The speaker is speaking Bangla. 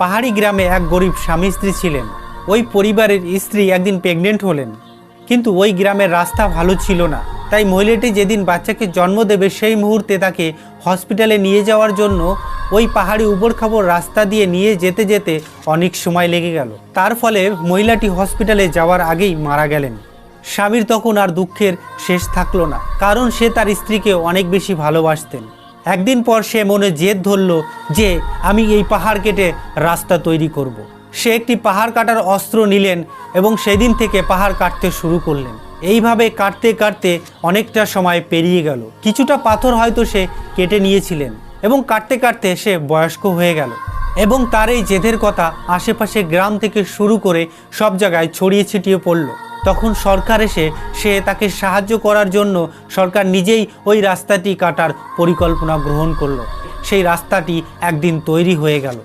পাহাড়ি গ্রামে এক গরিব স্বামী স্ত্রী ছিলেন। ওই পরিবারের স্ত্রী একদিন প্রেগনেন্ট হলেন, কিন্তু ওই গ্রামের রাস্তা ভালো ছিল না। তাই মহিলাটি যেদিন বাচ্চাকে জন্ম দেবে সেই মুহূর্তে তাকে হসপিটালে নিয়ে যাওয়ার জন্য ওই পাহাড়ি উবড়খাবড় রাস্তা দিয়ে নিয়ে যেতে যেতে অনেক সময় লেগে গেল। তার ফলে মহিলাটি হসপিটালে যাওয়ার আগেই মারা গেলেন। স্বামীর তখন আর দুঃখের শেষ থাকলো না, কারণ সে তার স্ত্রীকে অনেক বেশি ভালোবাসতেন। একদিন পর সে মনে জেদ ধরল যে আমি এই পাহাড় কেটে রাস্তা তৈরি করব। সে একটি পাহাড় কাটার অস্ত্র নিলেন এবং সেদিন থেকে পাহাড় কাটতে শুরু করলেন। এইভাবে কাটতে কাটতে অনেকটা সময় পেরিয়ে গেল। কিছুটা পাথর হয়তো সে কেটে নিয়েছিলেন এবং কাটতে কাটতে সে বয়স্ক হয়ে গেল এবং তার এই জেদের কথা আশেপাশে গ্রাম থেকে শুরু করে সব জায়গায় ছড়িয়ে ছিটিয়ে পড়ল। তখন সরকার এসে সে তাকে সাহায্য করার জন্য সরকার নিজেই ওই রাস্তাটি কাটার পরিকল্পনা গ্রহণ করলো। সেই রাস্তাটি একদিন তৈরি হয়ে গেল।